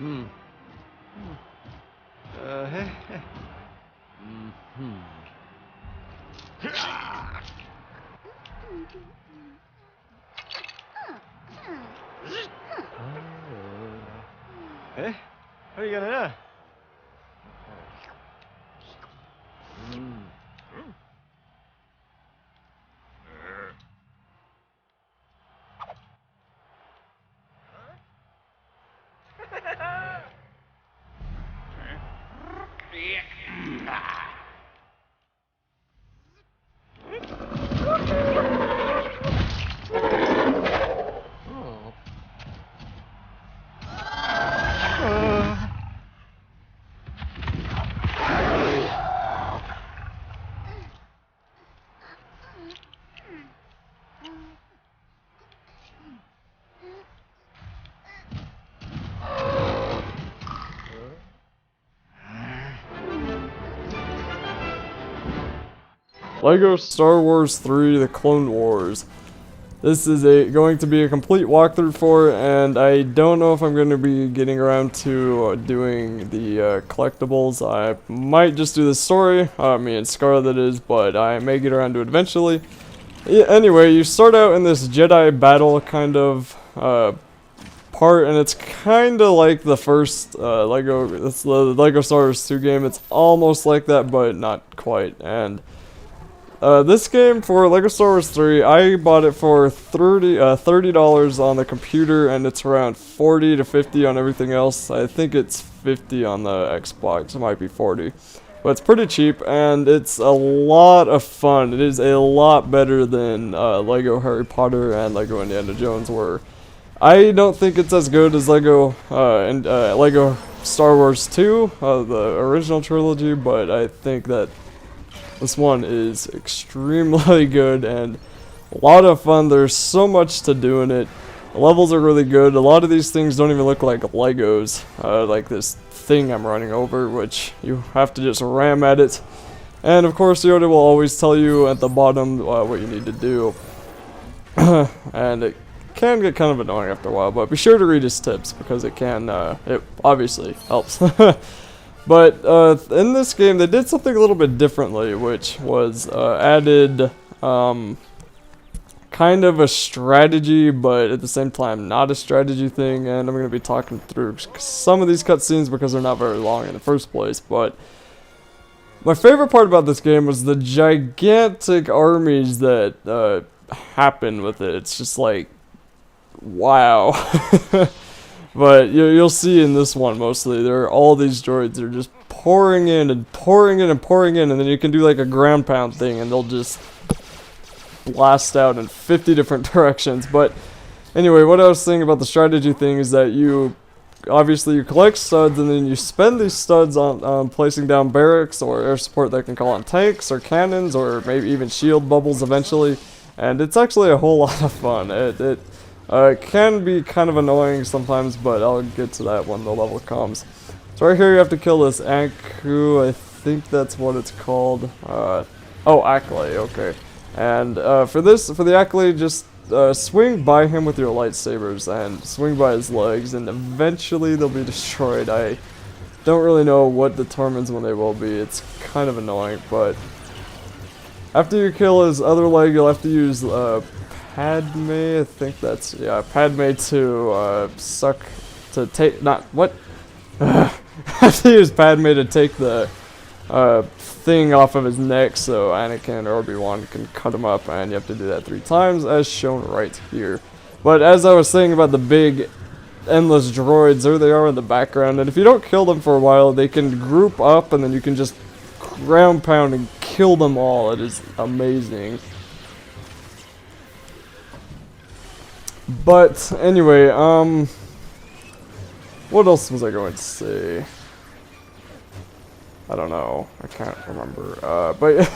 Heh. Eh? What are you gonna do? LEGO Star Wars 3 The Clone Wars. This is going to be a complete walkthrough for it, and I don't know if I'm going to be getting around to doing the collectibles. I might just do the story, me and Scarlet is, but I may get around to it eventually. Yeah, anyway, you start out in this Jedi battle kind of part, and it's kind of like the first LEGO, it's the LEGO Star Wars 2 game. It's almost like that, but not quite. And this game for LEGO Star Wars 3, I bought it for $30 on the computer, and it's around 40 to 50 on everything else. I think it's 50 on the Xbox, it might be 40. But it's pretty cheap, and it's a lot of fun. It is a lot better than LEGO Harry Potter and LEGO Indiana Jones were. I don't think it's as good as LEGO LEGO Star Wars 2, the original trilogy, but I think that this one is extremely good and a lot of fun. There's so much to do in it. The levels are really good. A lot of these things don't even look like Legos, like this thing I'm running over, which you have to just ram at it. And of course Yoda will always tell you at the bottom what you need to do. And it can get kind of annoying after a while, but be sure to read his tips because it can, it obviously helps. But in this game, they did something a little bit differently, which was added kind of a strategy, but at the same time not a strategy thing. And I'm going to be talking through some of these cutscenes because they're not very long in the first place. But my favorite part about this game was the gigantic armies that happen with it. It's just like, wow. But you'll see in this one mostly, there are all these droids that are just pouring in and pouring in and pouring in, and then you can do like a ground pound thing and they'll just blast out in 50 different directions. But anyway, what I was saying about the strategy thing is that you collect studs and then you spend these studs on placing down barracks or air support that can call on tanks or cannons or maybe even shield bubbles eventually, and it's actually a whole lot of fun. It can be kind of annoying sometimes, but I'll get to that when the level comes. So right here you have to kill this Anku, I think that's what it's called. Oh, Acklay, okay. And for the Acklay, just swing by him with your lightsabers and swing by his legs, and eventually they'll be destroyed. I don't really know what determines when they will be. It's kind of annoying, but after you kill his other leg, you'll have to use Padme, I think that's, yeah, Padme to have to use Padme to take the thing off of his neck so Anakin or Obi-Wan can cut him up, and you have to do that 3 times as shown right here. But as I was saying about the big endless droids, there they are in the background, and if you don't kill them for a while, they can group up and then you can just ground pound and kill them all. It is amazing. But anyway, what else was I going to say? I don't know. I can't remember. But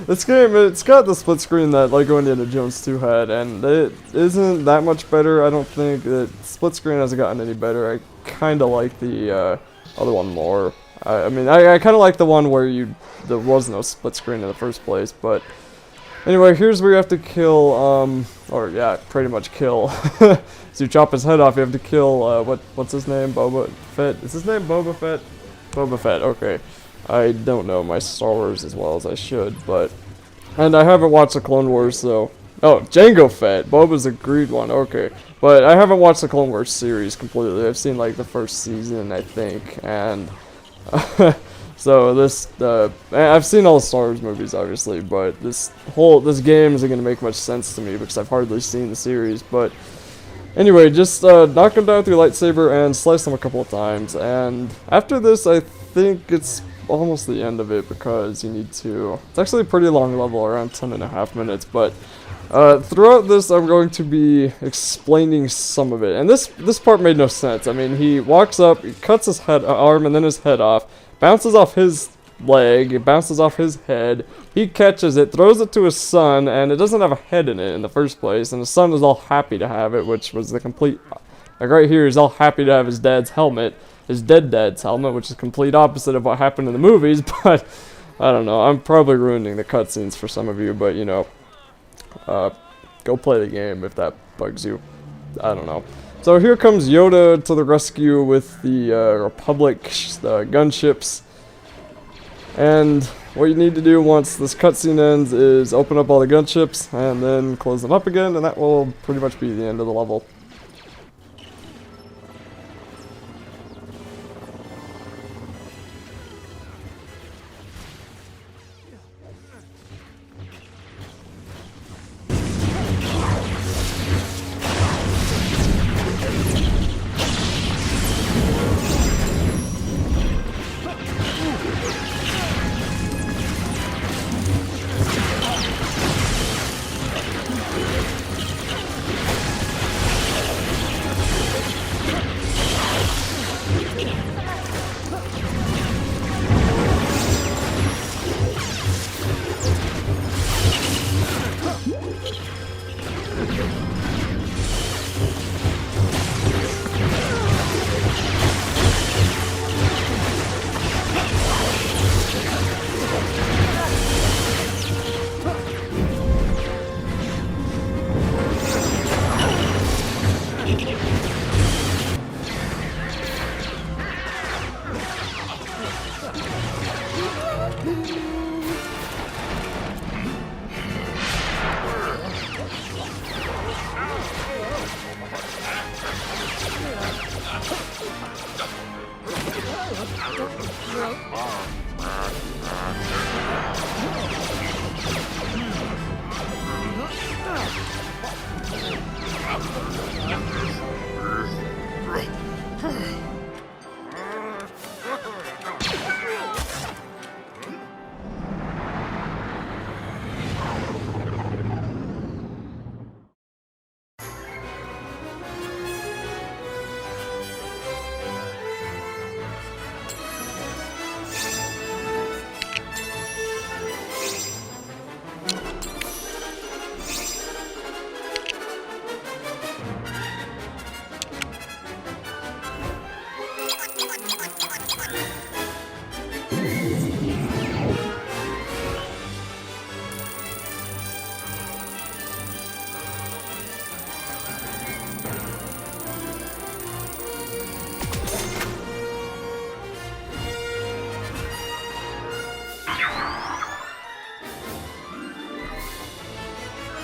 this game, it's got the split screen that LEGO Indiana Jones 2 had, and it isn't that much better. I don't think that split screen hasn't gotten any better. I kind of like the other one more. I mean, I kind of like the one where there was no split screen in the first place, but Anyway, here's where you have to kill, or yeah, pretty much kill. So you chop his head off, you have to kill, what's his name? Boba Fett? Is his name Boba Fett? Boba Fett, okay. I don't know my Star Wars as well as I should, but... And I haven't watched the Clone Wars, so... Oh, Jango Fett. Boba's a green one, okay. But I haven't watched the Clone Wars series completely. I've seen, like, the first season, I think, and... So this, I've seen all the Star Wars movies, obviously, but this game isn't gonna make much sense to me because I've hardly seen the series. But anyway, just knock him down with your lightsaber and slice him a couple of times. And after this, I think it's almost the end of it because you need to. It's actually a pretty long level, around 10.5 minutes. But throughout this, I'm going to be explaining some of it. And this part made no sense. I mean, he walks up, he cuts his arm and then his head off. Bounces off his leg, it bounces off his head, he catches it, throws it to his son, and it doesn't have a head in it in the first place, and his son is all happy to have it, which was the complete, like right here, he's all happy to have his dad's helmet, his dead dad's helmet, which is the complete opposite of what happened in the movies, but, I don't know, I'm probably ruining the cutscenes for some of you, but, you know, go play the game if that bugs you, I don't know. So here comes Yoda to the rescue with the Republic gunships. And what you need to do once this cutscene ends is open up all the gunships and then close them up again, and that will pretty much be the end of the level.